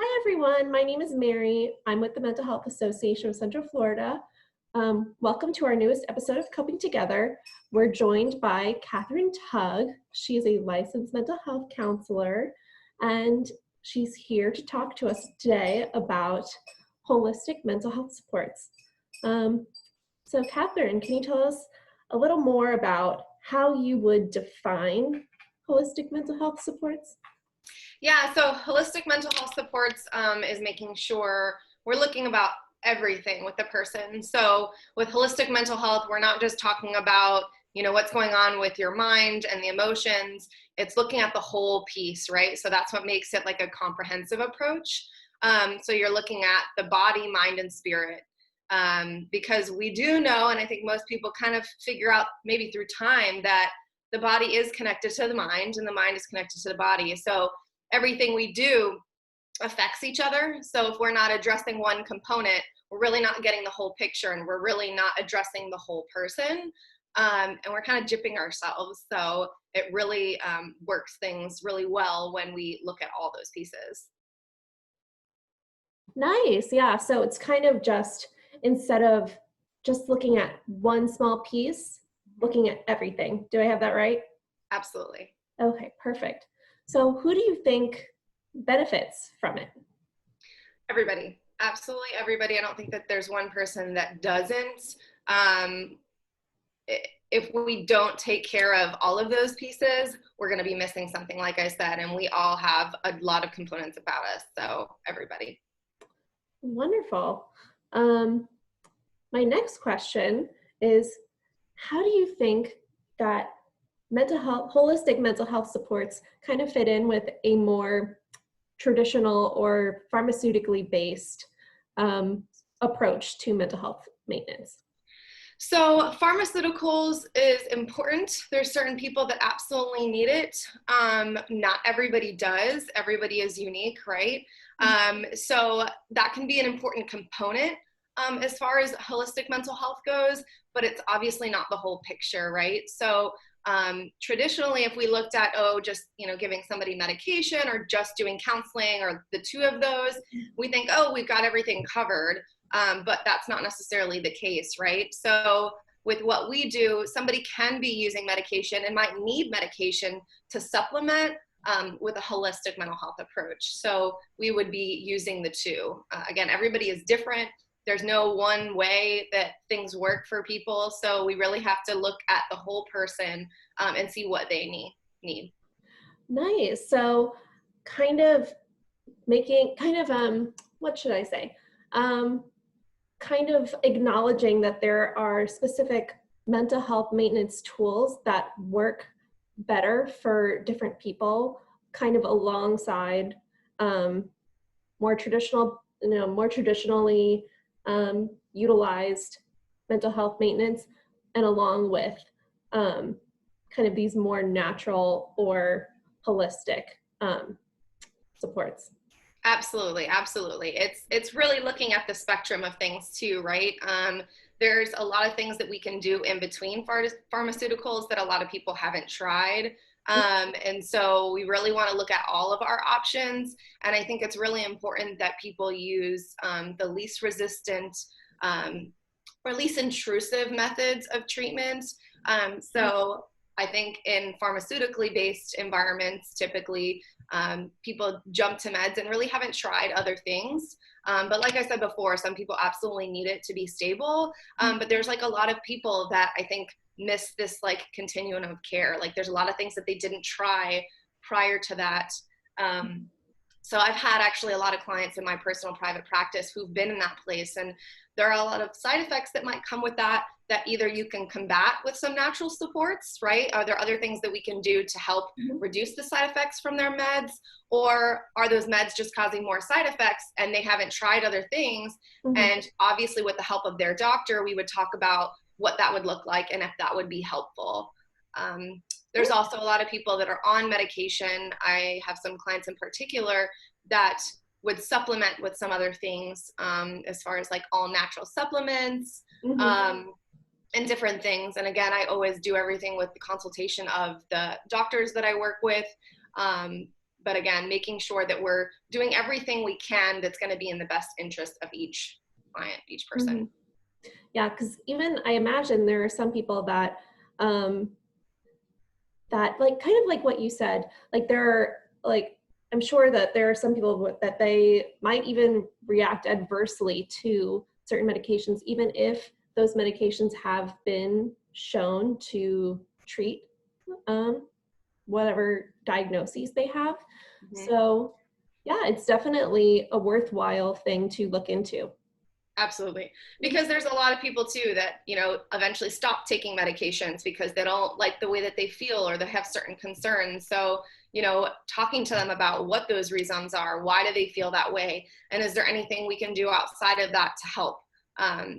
Hi, everyone. My name is Mary. I'm with the Mental Health Association of Central Florida. Welcome to our newest episode of Coping Together. We're joined by Catherine Tugg. She is a licensed mental health counselor, and she's here to talk to us today about holistic mental health supports. So Catherine, can you tell us a little more about how you would define holistic mental health supports? Yeah, so holistic mental health supports is making sure we're looking about everything with the person. So with holistic mental health, we're not just talking about, what's going on with your mind and the emotions. It's looking at the whole piece, right? So that's what makes it like a comprehensive approach. So you're looking at the body, mind, and spirit. Because we do know, and I think most people kind of figure out maybe through time, that the body is connected to the mind and the mind is connected to the body. So everything we do affects each other. So if we're not addressing one component, we're really not getting the whole picture, and we're really not addressing the whole person. And we're kind of gypping ourselves. So it really works things really well when we look at all those pieces. Nice. Yeah. So it's kind of just, instead of just looking at one small piece, looking at everything. Do I have that right? Absolutely. Okay, perfect. So who do you think benefits from it? Everybody. Absolutely everybody. I don't think that there's one person that doesn't. If we don't take care of all of those pieces, we're going to be missing something, like I said, and we all have a lot of components about us. So everybody. Wonderful. My next question is, how do you think that mental health, holistic mental health supports kind of fit in with a more traditional or pharmaceutically based approach to mental health maintenance? So pharmaceuticals is important. There's certain people that absolutely need it. Not everybody does. Everybody is unique, right? So that can be an important component as far as holistic mental health goes, but it's obviously not the whole picture, right? So traditionally, if we looked at, just, giving somebody medication or just doing counseling or the two of those, we think, we've got everything covered. But that's not necessarily the case, right? So with what we do, somebody can be using medication and might need medication to supplement with a holistic mental health approach. So we would be using the two. Again, everybody is different. There's no one way that things work for people. So we really have to look at the whole person and see what they need. Nice. So kind of what should I say? Kind of acknowledging that there are specific mental health maintenance tools that work better for different people, kind of alongside more traditionally utilized mental health maintenance, and along with kind of these more natural or holistic supports. Absolutely. It's really looking at the spectrum of things too, right? There's a lot of things that we can do in between pharmaceuticals that a lot of people haven't tried. And so we really want to look at all of our options. And I think it's really important that people use the least resistant or least intrusive methods of treatment. So I think in pharmaceutically based environments, typically people jump to meds and really haven't tried other things. But like I said before, some people absolutely need it to be stable. But there's like a lot of people that I think miss this like continuum of care. Like there's a lot of things that they didn't try prior to that. So I've had actually a lot of clients in my personal private practice who've been in that place, and there are a lot of side effects that might come with that either you can combat with some natural supports, right? Are there other things that we can do to help reduce the side effects from their meds? Or are those meds just causing more side effects and they haven't tried other things? And obviously with the help of their doctor, we would talk about what that would look like and if that would be helpful. There's also a lot of people that are on medication. I have some clients in particular that would supplement with some other things, as far as like all natural supplements, and different things. And again, I always do everything with the consultation of the doctors that I work with. But again, making sure that we're doing everything we can that's going to be in the best interest of each client, each person. Mm-hmm. Yeah, because even I imagine there are some people that that like kind of like what you said, like there are like I'm sure that there are some people that they might even react adversely to certain medications, even if those medications have been shown to treat whatever diagnoses they have. Mm-hmm. So yeah, it's definitely a worthwhile thing to look into. Absolutely. Because there's a lot of people too that, you know, eventually stop taking medications because they don't like the way that they feel or they have certain concerns. So, you know, talking to them about what those reasons are, why do they feel that way? And is there anything we can do outside of that to help?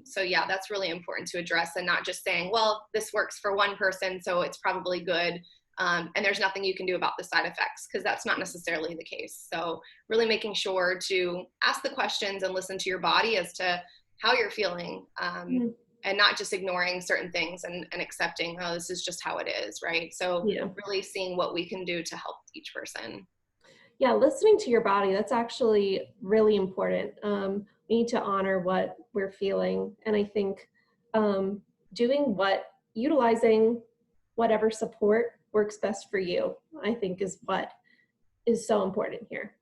So yeah, that's really important to address, and not just saying, well, this works for one person, so it's probably good. And there's nothing you can do about the side effects, because that's not necessarily the case. So really making sure to ask the questions and listen to your body as to how you're feeling, and not just ignoring certain things and accepting, oh, this is just how it is, right? So Yeah. really seeing what we can do to help each person. Yeah, listening to your body, that's actually really important. We need to honor what we're feeling. And I think utilizing whatever support works best for you, I think is what is so important here.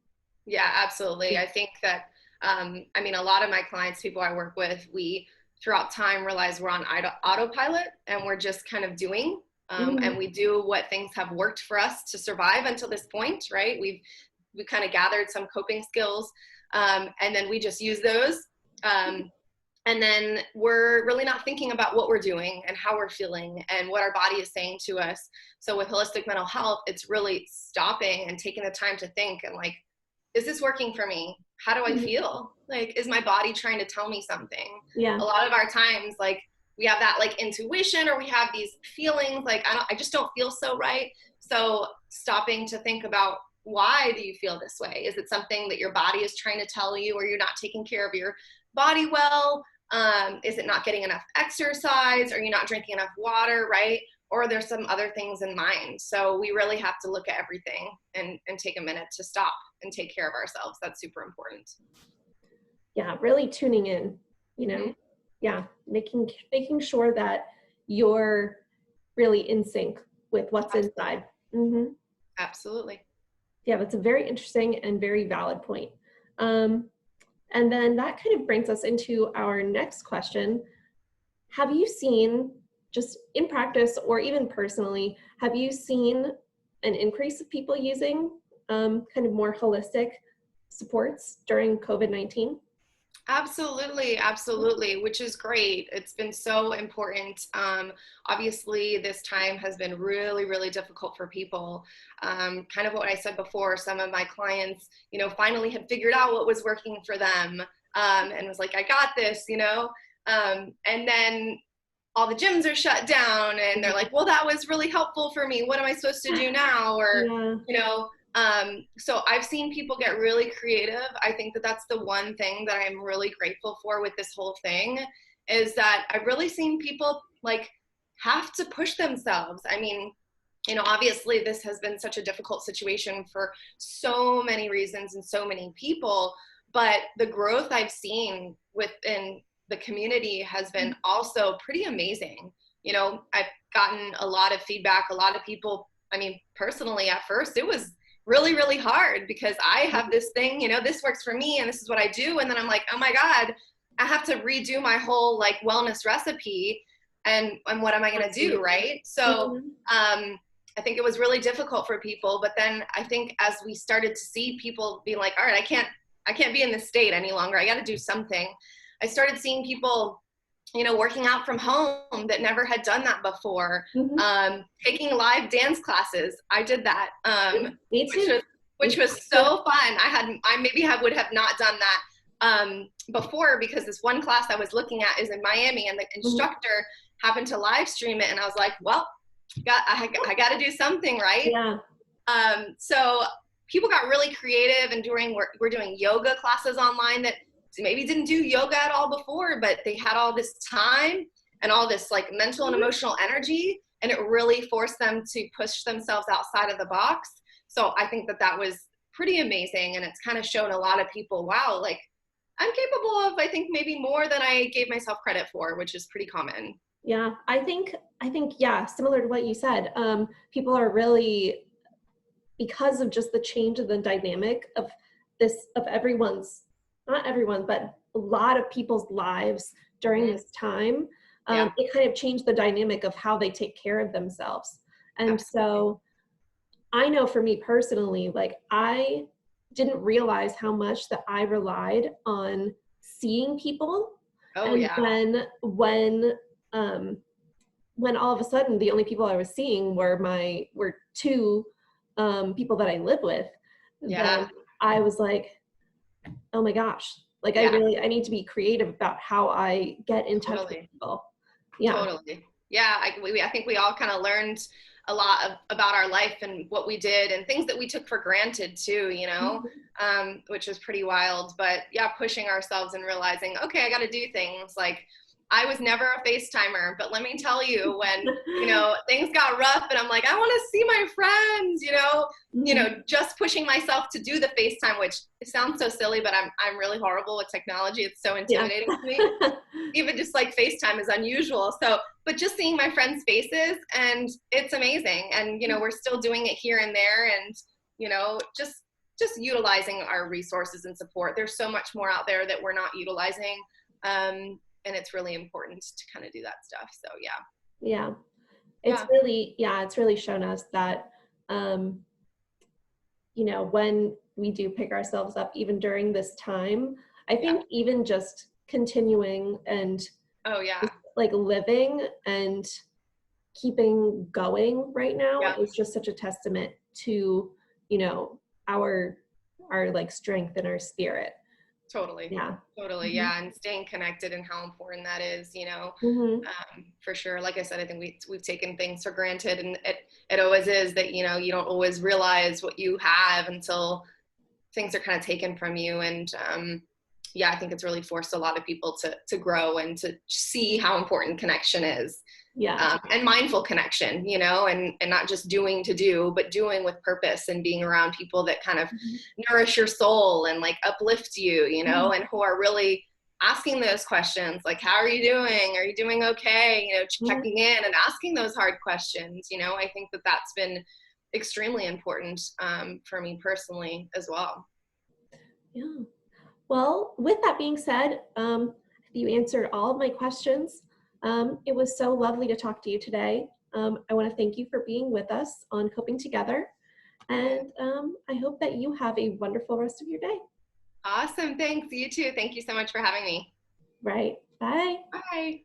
Yeah, absolutely. I think that, I mean, a lot of my clients, people I work with, we throughout time realize we're on autopilot and we're just kind of doing, and we do what things have worked for us to survive until this point, right? We've kind of gathered some coping skills, and then we just use those. And then we're really not thinking about what we're doing and how we're feeling and what our body is saying to us. So with holistic mental health, it's really stopping and taking the time to think and like, is this working for me? How do I feel? Like, is my body trying to tell me something? Yeah. A lot of our times, like, we have that like intuition, or we have these feelings like, I just don't feel so right. So stopping to think about, why do you feel this way? Is it something that your body is trying to tell you, or you're not taking care of your body well? Is it not getting enough exercise? Are you not drinking enough water, right? Or there's some other things in mind. So we really have to look at everything and take a minute to stop and take care of ourselves. That's super important. Yeah, really tuning in, you know, yeah, making sure that you're really in sync with what's inside. Absolutely. Yeah, that's a very interesting and very valid point. And then that kind of brings us into our next question. Have you seen, just in practice or even personally, have you seen an increase of people using kind of more holistic supports during COVID-19? Absolutely, absolutely, which is great. It's been so important. Obviously, this time has been really, really difficult for people. Kind of what I said before, some of my clients, you know, finally had figured out what was working for them, and was like, I got this, you know, and then all the gyms are shut down and they're like, well, that was really helpful for me. What am I supposed to do now? Or, you know, so I've seen people get really creative. I think that that's the one thing that I'm really grateful for with this whole thing, is that I've really seen people like have to push themselves. I mean, you know, obviously this has been such a difficult situation for so many reasons and so many people, but the growth I've seen within the community has been also pretty amazing. You know, I've gotten a lot of feedback, a lot of people, I mean, personally at first it was really, really hard because I have this thing, you know, this works for me and this is what I do. And then I'm like, oh my God, I have to redo my whole like wellness recipe, and what am I going to do? Right. So, I think it was really difficult for people, but then I think as we started to see people be like, all right, I can't be in this state any longer. I got to do something. I started seeing people, you know, working out from home that never had done that before, taking live dance classes. I did that, Me too. which was so fun. I would have not done that before, because this one class I was looking at is in Miami, and the instructor happened to live stream it, and I was like, well, I got to do something, right? Yeah. So people got really creative, and we're doing yoga classes online that maybe didn't do yoga at all before, but they had all this time and all this like mental and emotional energy, and it really forced them to push themselves outside of the box. So I think that that was pretty amazing. And it's kind of shown a lot of people, wow, like I'm capable of, I think, maybe more than I gave myself credit for, which is pretty common. Yeah, I think, yeah, similar to what you said, people are really, because of just the change of the dynamic of this, of everyone's, not everyone, but a lot of people's lives during Mm-hmm. this time, Yeah, it kind of changed the dynamic of how they take care of themselves. And absolutely. so I know for me personally, like I didn't realize how much that I relied on seeing people. Oh And yeah. then um, when all of a sudden the only people I was seeing were two people that I live with, Yeah, then I was like, oh my gosh, like yeah, I need to be creative about how I get in touch with totally. people. Yeah. Totally. Yeah, I think we all kind of learned a lot about our life and what we did and things that we took for granted too, you know, Mhm. which was pretty wild. But yeah, pushing ourselves and realizing, okay, I got to do things. Like I was never a FaceTimer, but let me tell you, when things got rough, and I'm like, I want to see my friends, Mhm. just pushing myself to do the FaceTime, which it sounds so silly, but I'm really horrible with technology. It's so Yeah. intimidating to me. Even just like FaceTime is unusual. So, but just seeing my friends' faces, and it's amazing. And we're still doing it here and there, and just utilizing our resources and support. There's so much more out there that we're not utilizing, and it's really important to kind of do that stuff. So Yeah. yeah, It's really shown us that, um, when we do pick ourselves up, even during this time, I yeah. think even just continuing and Oh yeah, just like living and keeping going right now yeah. is just such a testament to, you know, our like strength and our spirit. Totally. Yeah. Totally. Hmm. Yeah. And staying connected and how important that is, Hmm. for sure. Like I said, I think we've taken things for granted, and it always is that, you don't always realize what you have until things are kind of taken from you. And, yeah, I think it's really forced a lot of people to grow and to see how important connection is. Yes. And mindful connection, and not just doing to do, but doing with purpose and being around people that kind of Mhm. nourish your soul and like uplift you, Mhm. and who are really asking those questions, like, how are you doing? Are you doing okay? Mhm. Checking in and asking those hard questions. I think that that's been extremely important, for me personally as well. Yeah. Well, with that being said, you answered all of my questions. It was so lovely to talk to you today. I want to thank you for being with us on Coping Together. And I hope that you have a wonderful rest of your day. Awesome. Thanks. You too. Thank you so much for having me. Right. Bye. Bye.